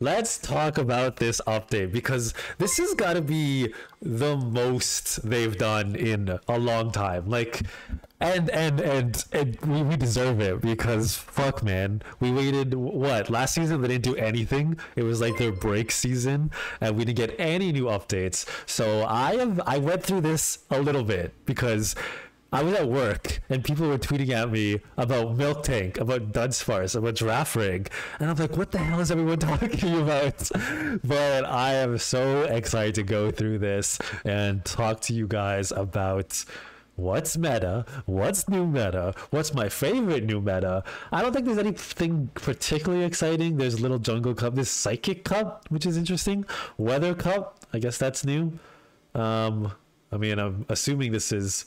Let's talk about this update because this has got to be the most they've done in a long time. Like, and we deserve it because fuck, man, we waited what last season they didn't do anything. It was like their break season, and we didn't get any new updates. So I went through this a little bit because I was at work and people were tweeting at me about Milk Tank, about Dunsparce, about Giraffe Rig. And I'm like, what the hell is everyone talking about? But I am so excited to go through this and talk to you guys about what's meta, what's new meta, what's my favorite new meta. I don't think there's anything particularly exciting. There's Little Jungle Cup, this Psychic Cup, which is interesting. Weather Cup, I guess that's new. I mean, I'm assuming this is...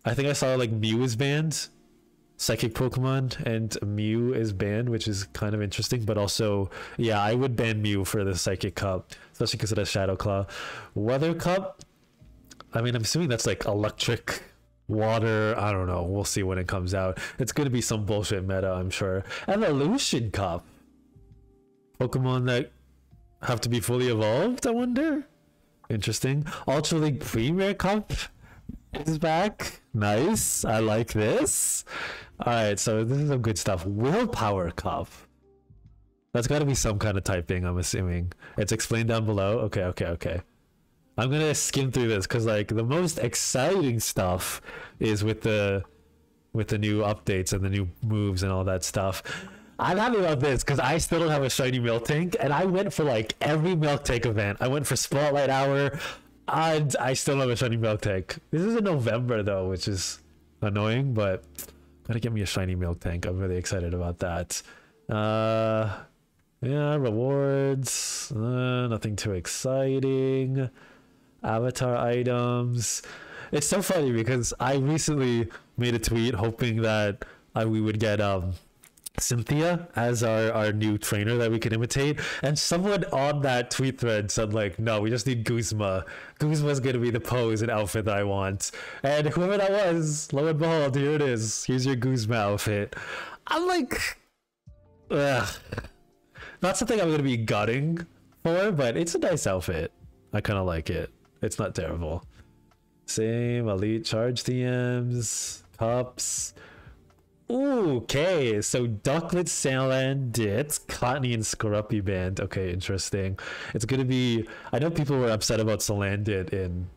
I think I saw like Mew is banned, Psychic Pokemon, and Mew is banned, which is kind of interesting. But also, yeah, I would ban Mew for the Psychic Cup, especially because it has Shadow Claw. Weather Cup, I mean, I'm assuming that's like electric, water. I don't know. We'll see when it comes out. It's going to be some bullshit meta, I'm sure. Evolution Cup, Pokemon that have to be fully evolved, I wonder. Interesting. Ultra League Premier Cup is back. Nice. I like this. All right, so this is some good stuff. Willpower Cup. That's got to be some kind of typing, I'm assuming. It's explained down below. Okay. I'm gonna skim through this because like the most exciting stuff is with the new updates and the new moves and all that stuff. I'm happy about this because I still don't have a shiny Milk Tank, and I went for like every Milk Tank event. I went for Spotlight Hour. And I still have a shiny Milk Tank. This is in November though, which is annoying, but gotta get me a shiny Milk Tank. I'm really excited about that. Yeah, rewards. Nothing too exciting. Avatar items. It's so funny because I recently made a tweet hoping that we would get Cynthia as our new trainer that we can imitate, and someone on that tweet thread said like, no, we just need Guzma. Guzma's gonna be the pose and outfit that I want, and whoever that was, lo and behold, here it is. Here's your Guzma outfit. I'm like, ugh. Not something I'm gonna be gutting for, but it's a nice outfit. I kind of like it. It's not terrible. Same elite charge TMs, cups. Ooh, okay, so Ducklet, Salandit, Cottony, and Scruppy band. Okay, interesting. It's gonna be... I know people were upset about Salandit in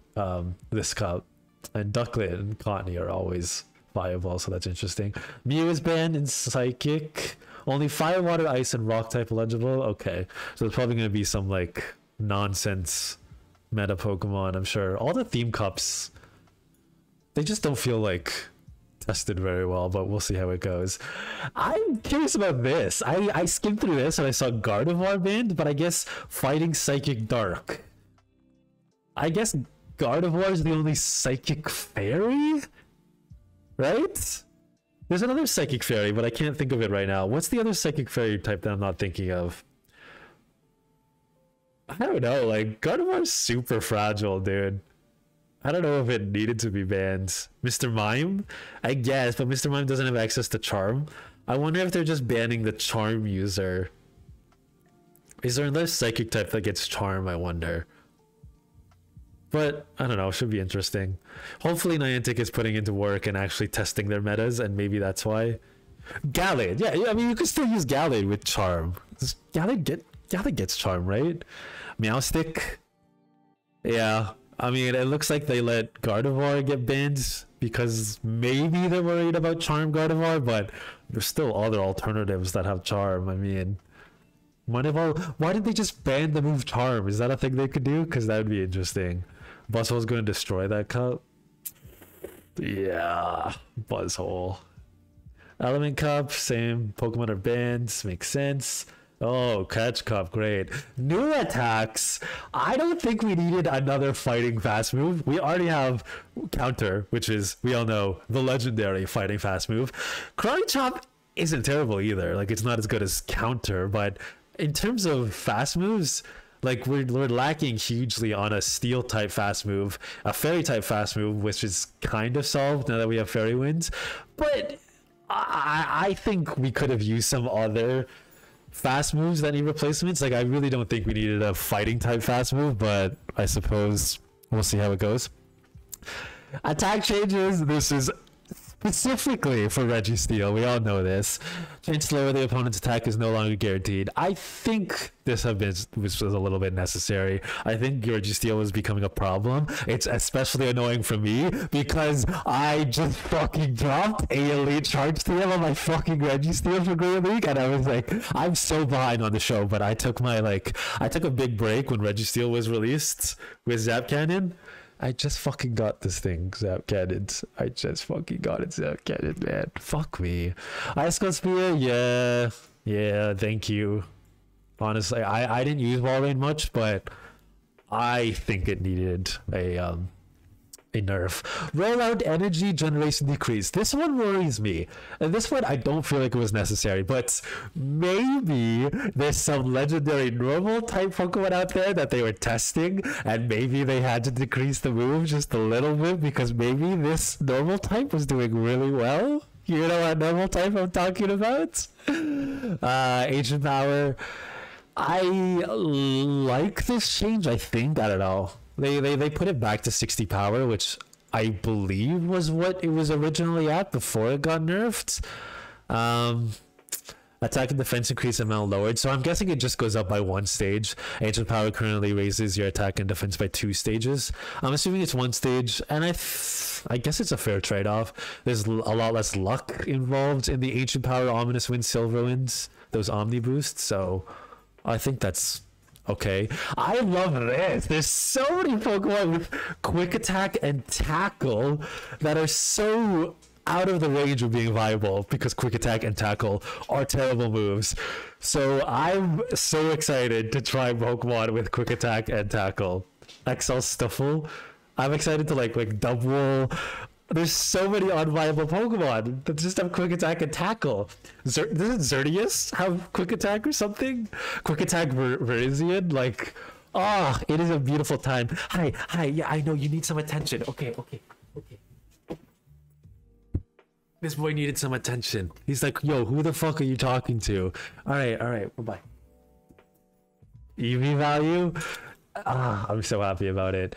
this cup, and Ducklet and Cottony are always viable, so that's interesting. Mew is banned in Psychic. Only Fire, Water, Ice, and Rock type eligible. Okay, so there's probably gonna be some like nonsense meta Pokemon, I'm sure. All the theme cups, they just don't feel like tested very well, but we'll see how it goes. I'm curious about this. I skimmed through this and I saw Gardevoir banned, but I guess fighting Psychic Dark. I guess Gardevoir is the only Psychic Fairy, right? There's another Psychic Fairy, but I can't think of it right now. What's the other Psychic Fairy type that I'm not thinking of? I don't know, like Gardevoir's super fragile, dude. I don't know if it needed to be banned. Mr. Mime? I guess, but Mr. Mime doesn't have access to Charm. I wonder if they're just banning the Charm user. Is there another Psychic type that gets Charm, I wonder? But, I don't know, it should be interesting. Hopefully Niantic is putting into work and actually testing their metas, and maybe that's why. Gallade, yeah, I mean, you can still use Gallade with Charm. Does Gallade gets Charm, right? Meowstic? Yeah. I mean, it looks like they let Gardevoir get banned because maybe they're worried about Charm Gardevoir, but there's still other alternatives that have Charm. I mean, why did they just ban the move Charm? Is that a thing they could do? Because that would be interesting. Buzzhole's going to destroy that cup. Yeah, Buzzhole. Element Cup, same. Pokemon are banned. Makes sense. Oh, Catch Cup, great. New attacks. I don't think we needed another fighting fast move. We already have Counter, which is, we all know, the legendary fighting fast move. Karate Chop isn't terrible either. Like, it's not as good as Counter, but in terms of fast moves, like, we're lacking hugely on a Steel type fast move, a Fairy type fast move, which is kind of solved now that we have Fairy Winds. But I think we could have used some other fast moves that need replacements. Like, I really don't think we needed a fighting type fast move, but I suppose we'll see how it goes. Attack changes. This is specifically for Registeel. We all know this. Change to lower the opponent's attack is no longer guaranteed. I think this was a little bit necessary. I think Registeel was becoming a problem. It's especially annoying for me because I just fucking dropped a elite charge to him on my fucking Registeel for Great League, and I was like, I'm so behind on the show, but I took a big break when Registeel was released with Zap Cannon. I just fucking got this thing, Zap Cannon. I just fucking got it, Zap Cannon, man. Fuck me. Ice Skull Spear, yeah, thank you. Honestly, I didn't use Wall Rain much, but I think it needed a nerf. Rollout energy generation decrease. This one worries me. And this one I don't feel like it was necessary, but maybe there's some legendary normal type Pokemon out there that they were testing, and maybe they had to decrease the move just a little bit because maybe this normal type was doing really well. You know what normal type I'm talking about? Ancient Power. I like this change, I think. I don't know. They put it back to 60 power, which I believe was what it was originally at before it got nerfed. Attack and defense increase amount lowered, so I'm guessing it just goes up by 1 stage. Ancient Power currently raises your attack and defense by 2 stages. I'm assuming it's 1 stage, and I guess it's a fair trade-off. There's a lot less luck involved in the Ancient Power Ominous Wind, Silver Winds, those Omni boosts, so I think that's okay. I love this. There's so many Pokemon with quick attack and tackle that are so out of the range of being viable because quick attack and tackle are terrible moves. So I'm so excited to try Pokemon with quick attack and tackle. XL Stuffle. I'm excited to like double. There's so many unviable Pokemon that just have quick attack and tackle. Doesn't Xerneas have quick attack or something? Quick attack Virizion? Like, it is a beautiful time. Hi, yeah, I know you need some attention. Okay. This boy needed some attention. He's like, yo, who the fuck are you talking to? All right, bye-bye. EV value? I'm so happy about it.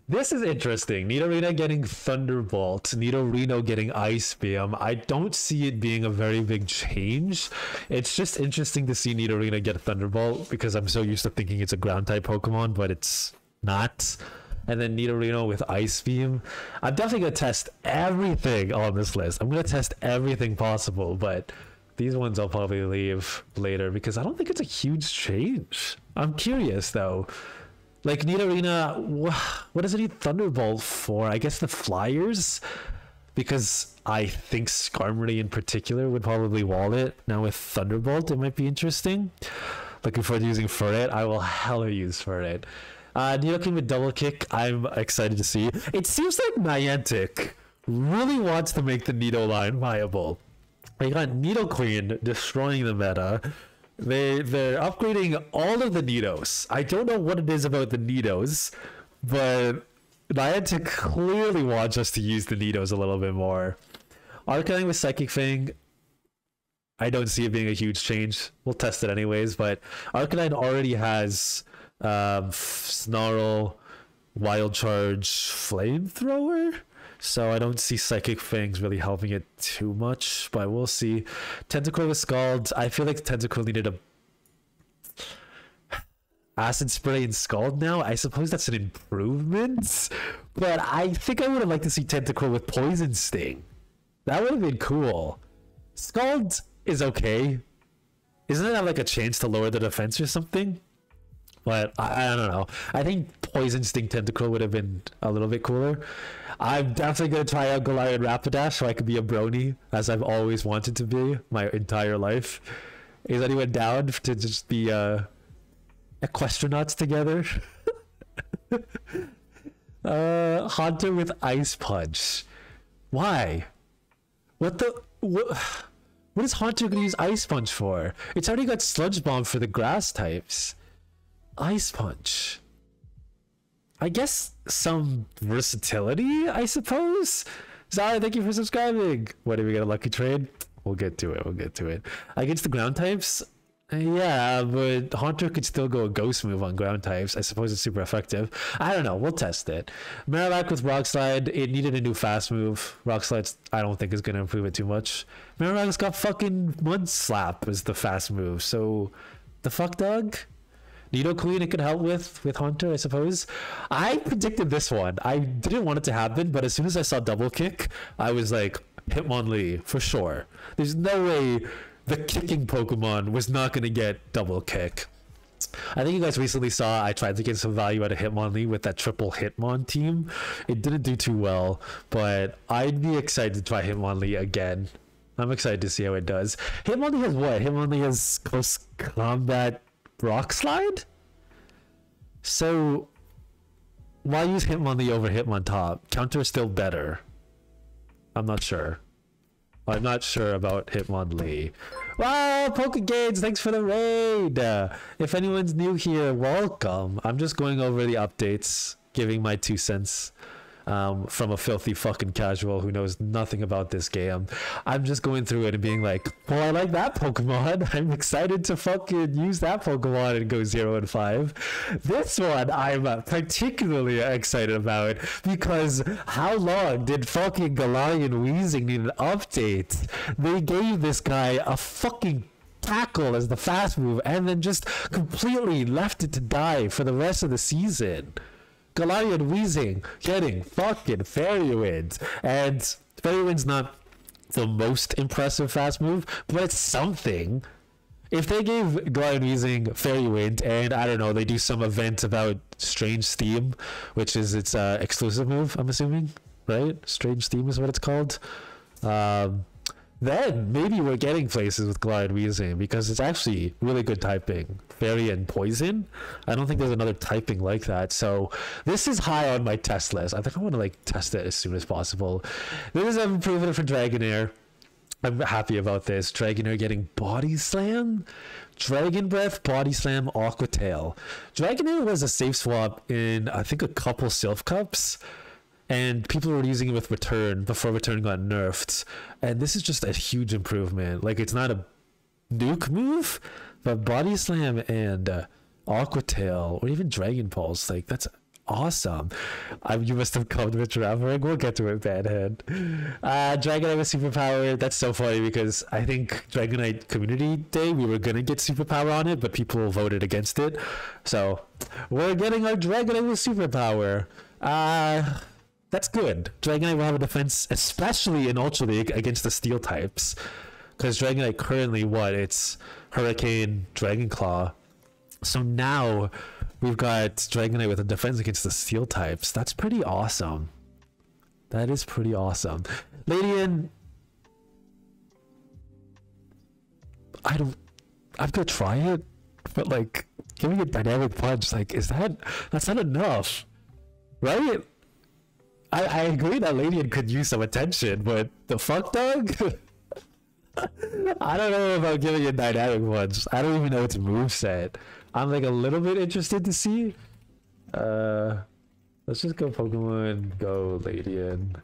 This is interesting. Nidorino getting Thunderbolt, Nidorino getting Ice Beam. I don't see it being a very big change. It's just interesting to see Nidorino get Thunderbolt because I'm so used to thinking it's a ground type Pokemon, but it's not. And then Nidorino with Ice Beam. I'm definitely going to test everything on this list. I'm going to test everything possible, but these ones I'll probably leave later because I don't think it's a huge change. I'm curious though. Like Nidorino, what does it need Thunderbolt for? I guess the Flyers? Because I think Skarmory in particular would probably wall it. Now with Thunderbolt, it might be interesting. Looking forward to using Furret. I will hella use Furret. Nidoking with Double Kick, I'm excited to see. It seems like Niantic really wants to make the Nido line viable. They got Nidoqueen destroying the meta. They're upgrading all of the Nidos. I don't know what it is about the Nidos, but Niantic clearly wants us to use the Nidos a little bit more. Arcanine with Psychic Fang, I don't see it being a huge change. We'll test it anyways, but Arcanine already has Snarl, Wild Charge, Flamethrower, so I don't see Psychic Fangs really helping it too much, but we'll see. Tentacle with Scald. I feel like Tentacle needed a Acid Spray and Scald now. I suppose that's an improvement, but I think I would have liked to see Tentacle with Poison Sting. That would have been cool. Scald is okay. Isn't it have like a chance to lower the defense or something? But I don't know. I think Poison Sting Tentacle would have been a little bit cooler. I'm definitely going to try out Galarian Rapidash so I could be a brony, as I've always wanted to be my entire life. Is anyone down to just be equestronauts together? Haunter with Ice Punch. Why? What is Haunter going to use Ice Punch for? It's already got Sludge Bomb for the grass types. Ice Punch. I guess some versatility, I suppose. Zara, thank you for subscribing. What, did we get a lucky trade? We'll get to it. Against the ground types, Yeah, but Haunter could still go a ghost move on ground types. I suppose it's super effective. I don't know. We'll test it. Marowak with Rock Slide, it needed a new fast move. Rock Slide, I don't think is going to improve it too much. Marowak's got fucking Mud Slap as the fast move. So, the fuck, dog? Nido Queen it could help with Haunter, I suppose. I predicted this one. I didn't want it to happen, but as soon as I saw Double Kick, I was like, Hitmonlee, for sure. There's no way the kicking Pokemon was not going to get Double Kick. I think you guys recently saw I tried to get some value out of Hitmonlee with that triple Hitmon team. It didn't do too well, but I'd be excited to try Hitmonlee again. I'm excited to see how it does. Hitmonlee has what? Hitmonlee has Close Combat Rock Slide? So, why use Hitmonlee over Hitmontop? Counter is still better. I'm not sure. I'm not sure about Hitmonlee. Wow, Pokegades, thanks for the raid. If anyone's new here, welcome. I'm just going over the updates, giving my 2 cents from a filthy fucking casual who knows nothing about this game. I'm just going through it and being like, well, I like that Pokemon. I'm excited to fucking use that Pokemon and go 0 and 5. This one I'm particularly excited about because how long did fucking Galarian Weezing need an update? They gave this guy a fucking tackle as the fast move and then just completely left it to die for the rest of the season. Galarian Weezing getting fucking Fairy Wind. And Fairy Wind's not the most impressive fast move, but it's something. If they gave Galarian Weezing Fairy Wind and, I don't know, they do some event about Strange Steam, which is its exclusive move, I'm assuming, right? Strange Steam is what it's called. Then maybe we're getting places with Galarian Weezing because it's actually really good typing. Fairy and Poison. I don't think there's another typing like that. So this is high on my test list. I think I want to like test it as soon as possible. This is an improvement for Dragonair. I'm happy about this. Dragonair getting Body Slam. Dragon Breath, Body Slam, Aqua Tail. Dragonair was a safe swap in I think a couple Silph Cups. And people were using it with Return before Return got nerfed. And this is just a huge improvement. Like, it's not a nuke move, but Body Slam and Aqua Tail, or even Dragon Pulse, like, that's awesome. You must have come to Traveling. We'll get to it, Badhead. Dragonite with Superpower. That's so funny because I think Dragonite Community Day, we were going to get Superpower on it, but people voted against it. So, we're getting our Dragonite with Superpower. That's good. Dragonite will have a defense, especially in Ultra League, against the Steel types. Because Dragonite currently, it's Hurricane, Dragon Claw. So now we've got Dragonite with a defense against the Steel types. That's pretty awesome. That is pretty awesome. Ladian, I'm gonna try it, but like, giving it Dynamic Punch, like, that's not enough, right? I agree that Ladian could use some attention, but the fuck, dog? I don't know about giving it Dynamic Punch. I don't even know its moveset. I'm like a little bit interested to see. Let's just go Pokemon Go Ladian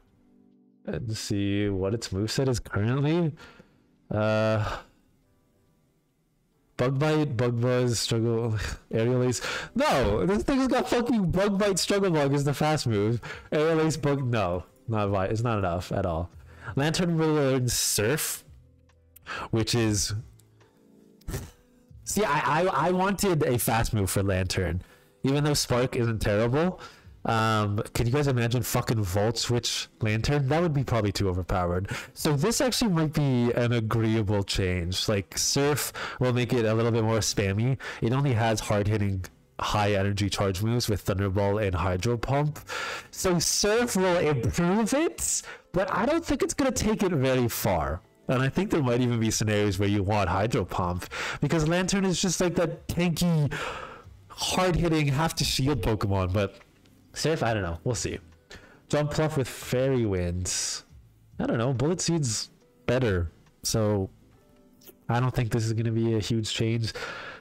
and see what its moveset is currently. Bug Bite, Bug Buzz, Struggle, Aerial Ace. No, this thing's got fucking Bug Bite, Struggle Bug is the fast move. Aerial Ace, Bug, no, it's not enough at all. Lantern will learn Surf, which is... See, I wanted a fast move for Lantern, even though Spark isn't terrible. Can you guys imagine fucking Volt Switch Lantern? That would be probably too overpowered. So this actually might be an agreeable change. Like, Surf will make it a little bit more spammy. It only has hard-hitting high energy charge moves with Thunderball and Hydro Pump. So Surf will improve it, but I don't think it's going to take it very far. And I think there might even be scenarios where you want Hydro Pump, because Lantern is just like that tanky, hard-hitting, have-to-shield Pokemon, but Surf, I don't know. We'll see. Jump Pluff with Fairy Winds. I don't know. Bullet Seed's better, so I don't think this is going to be a huge change.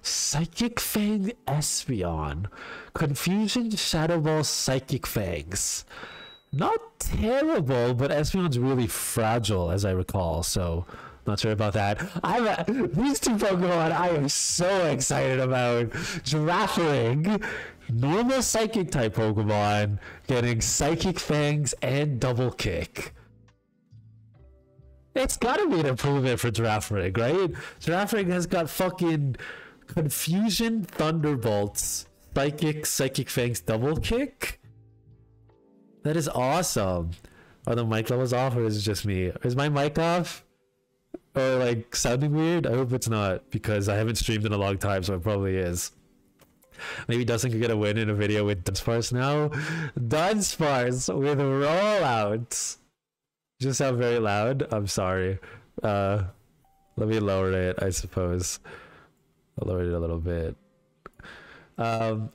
Psychic Fang Espeon. Confusion Shadow Ball Psychic Fangs. Not terrible, but Espeon's really fragile, as I recall, so Not sure about that. These two Pokemon I am so excited about. Giraffing, normal Psychic type Pokemon, getting Psychic Fangs and Double Kick. It's gotta be an improvement for Giraffing, right? Giraffing has got fucking Confusion, Thunderbolts, Psychic Fangs, Double Kick. That is awesome. Are the mic levels off, or is it just me? Is my mic off? Or like sounding weird? I hope it's not, because I haven't streamed in a long time, so it probably is. Maybe Dustin could get a win in a video with Dunsparce now. Dunsparce with rollouts. Just sound very loud. I'm sorry. Let me lower it, I suppose. I'll lower it a little bit. I'm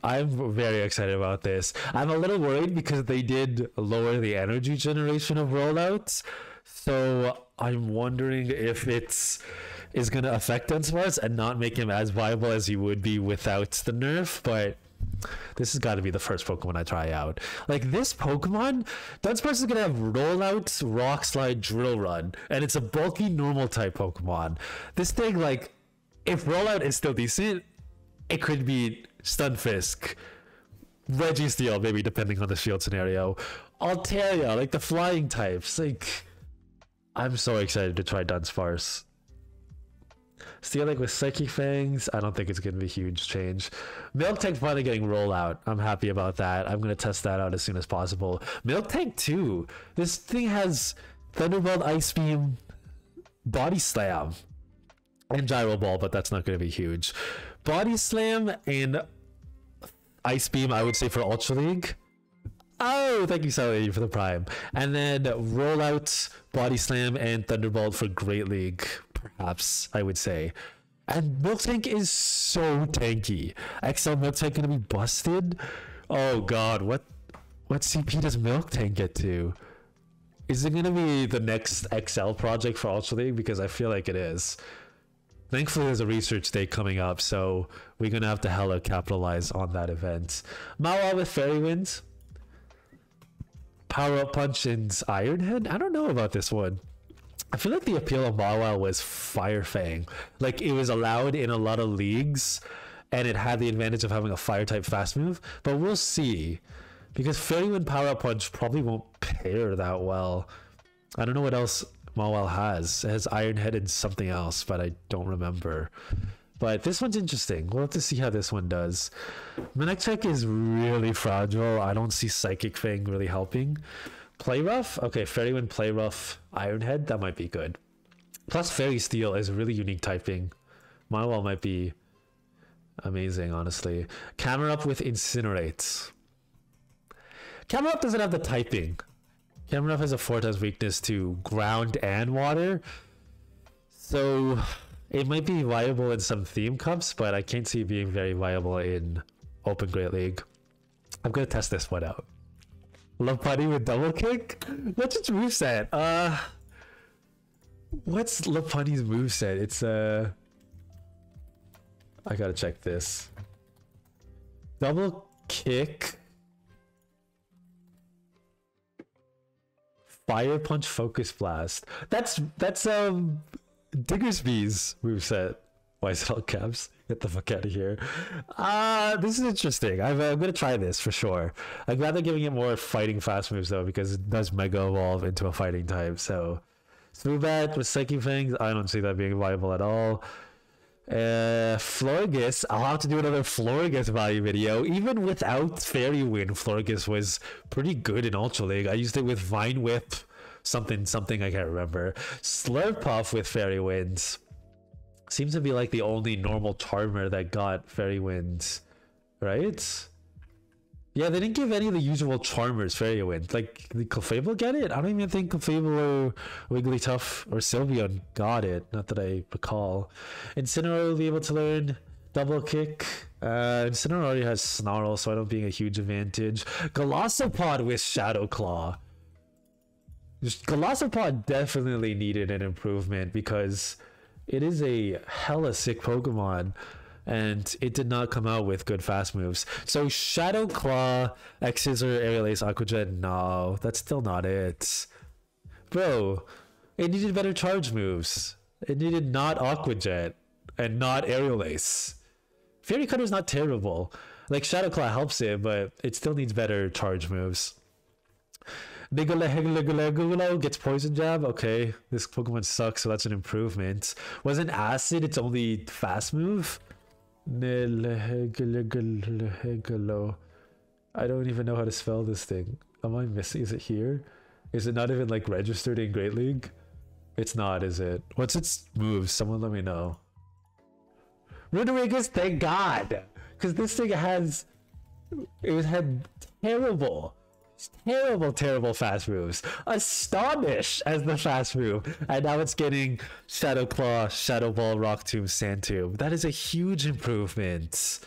very excited about this. I'm a little worried because they did lower the energy generation of rollouts, so I'm wondering if is going to affect Dunsparce and not make him as viable as he would be without the nerf. But this has got to be the first Pokemon I try out. Like, this Pokemon, Dunsparce is going to have rollouts, Rock Slide, Drill Run, and it's a bulky normal type Pokemon. This thing, like, if rollout is still decent, it could be Stunfisk, Registeel, maybe depending on the shield scenario, Altaria, like the flying types. Like, I'm so excited to try Dunsparce. Steelix with Psychic Fangs, I don't think it's going to be a huge change. Miltank finally getting rollout. I'm happy about that. I'm going to test that out as soon as possible. Miltank 2. This thing has Thunderbolt, Ice Beam, Body Slam, and Gyro Ball, but that's not going to be huge. Body Slam and Ice Beam, I would say, for Ultra League. Oh, thank you, Sally, for the Prime. And then Rollout, Body Slam, and Thunderbolt for Great League, perhaps, I would say. And Miltank is so tanky. XL Miltank gonna be busted? Oh god, what CP does Miltank get to? Is it gonna be the next XL project for Ultra League? Because I feel like it is. Thankfully, there's a research day coming up, so we're gonna have to hella capitalize on that event. Malwa with Fairy Wind, Power Up Punch, and Iron Head. I don't know about this one. I feel like the appeal of Malwa was Fire Fang. Like, it was allowed in a lot of leagues, and it had the advantage of having a fire type fast move. But we'll see, because Fairy Wind Power Up Punch probably won't pair that well. I don't know what else Malwa has. It has Iron Head and something else, but I don't remember. But this one's interesting. We'll have to see how this one does. Manectric is really fragile. I don't see Psychic Fang really helping. Play Rough? Okay, Fairy Wind, Play Rough, Iron Head. That might be good. Plus Fairy Steel is a really unique typing. Malwa might be amazing, honestly. Camera Up with Incinerate. Camera Up doesn't have the typing. Camera Up has a 4x weakness to ground and water. So it might be viable in some theme cups, but I can't see it being very viable in Open Great League. I'm gonna test this one out. Lopunny with Double Kick? What's its moveset? What's Lopunny's moveset? It's I gotta check this. Double Kick, Fire Punch, Focus Blast. That's Diggersby's moveset. Why is it all caps? Get the fuck out of here. This is interesting. I'm gonna try this for sure. I'm glad they're giving it more fighting fast moves though, because it does Mega Evolve into a fighting type. So Swoobat with Psychic Fangs, I don't see that being viable at all. Florges, I'll have to do another Florges value video. Even without Fairy Wind, Florges was pretty good in Ultra League. I used it with Vine Whip, something, I can't remember. Slurpuff with Fairy Winds. Seems to be like the only normal Charmer that got Fairy Winds, right? Yeah, they didn't give any of the usual Charmers Fairy Wind. Like, did Clefable get it? I don't even think Clefable or Wigglytuff or Sylveon got it. Not that I recall. Incineroar will be able to learn Double Kick. Incineroar already has Snarl, so I don't being a huge advantage. Golisopod with Shadow Claw. Golisopod definitely needed an improvement because it is a hella sick Pokemon, and it did not come out with good fast moves. So Shadow Claw, X-Scissor, Aerial Ace, Aqua Jet, no, that's still not it. Bro, it needed better charge moves. It needed not Aqua Jet and not Aerial Ace. Fury Cutter's not terrible. Like, Shadow Claw helps it, but it still needs better charge moves. Niggle gets Poison Jab. Okay, this Pokemon sucks, so that's an improvement. Wasn't Acid its only fast move? I don't even know how to spell this thing. Am I missing? Is it here? Is it not even like registered in Great League? It's not, is it? What's its moves? Someone let me know. Rodriguez, thank God, because this thing had terrible fast moves. Astonish as the fast move, and now it's getting Shadow Claw, Shadow Ball, Rock Tomb, Sand Tomb. That is a huge improvement.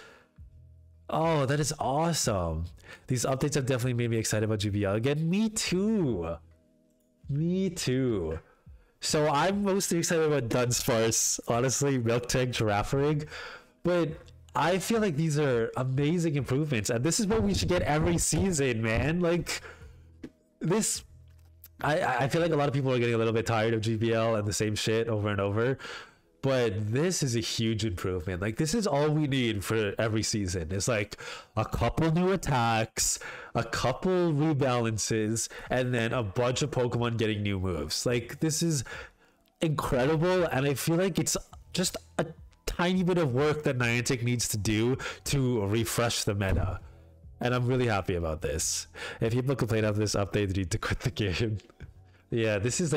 Oh, that is awesome. These updates have definitely made me excited about GBL again. Me too. So I'm mostly excited about Dunsparce, honestly, Miltank, Giraffe Ring, but I feel like these are amazing improvements, and this is what we should get every season, man. Like, this, I feel like a lot of people are getting a little bit tired of GBL and the same shit over and over, but this is a huge improvement. Like, this is all we need for every season. It's like a couple new attacks, a couple rebalances, and then a bunch of Pokemon getting new moves. Like, this is incredible, and I feel like it's just a tiny bit of work that Niantic needs to do to refresh the meta. And I'm really happy about this. If people complain after this update, they need to quit the game. Yeah, this is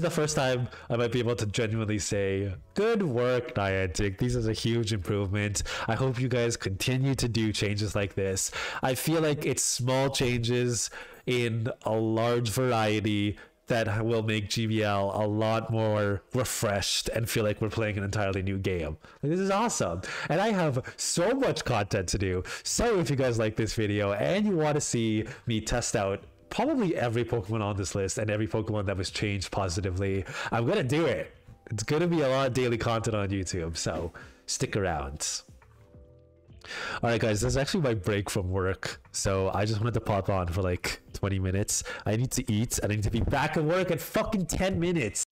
the first time I might be able to genuinely say, good work, Niantic. This is a huge improvement. I hope you guys continue to do changes like this. I feel like it's small changes in a large variety that will make GBL a lot more refreshed and feel like we're playing an entirely new game. Like, this is awesome. And I have so much content to do. So if you guys like this video and you want to see me test out probably every Pokemon on this list and every Pokemon that was changed positively, I'm gonna do it. It's gonna be a lot of daily content on YouTube, so stick around. Alright guys, this is actually my break from work, so I just wanted to pop on for like 20 minutes. I need to eat and I need to be back at work in fucking 10 minutes.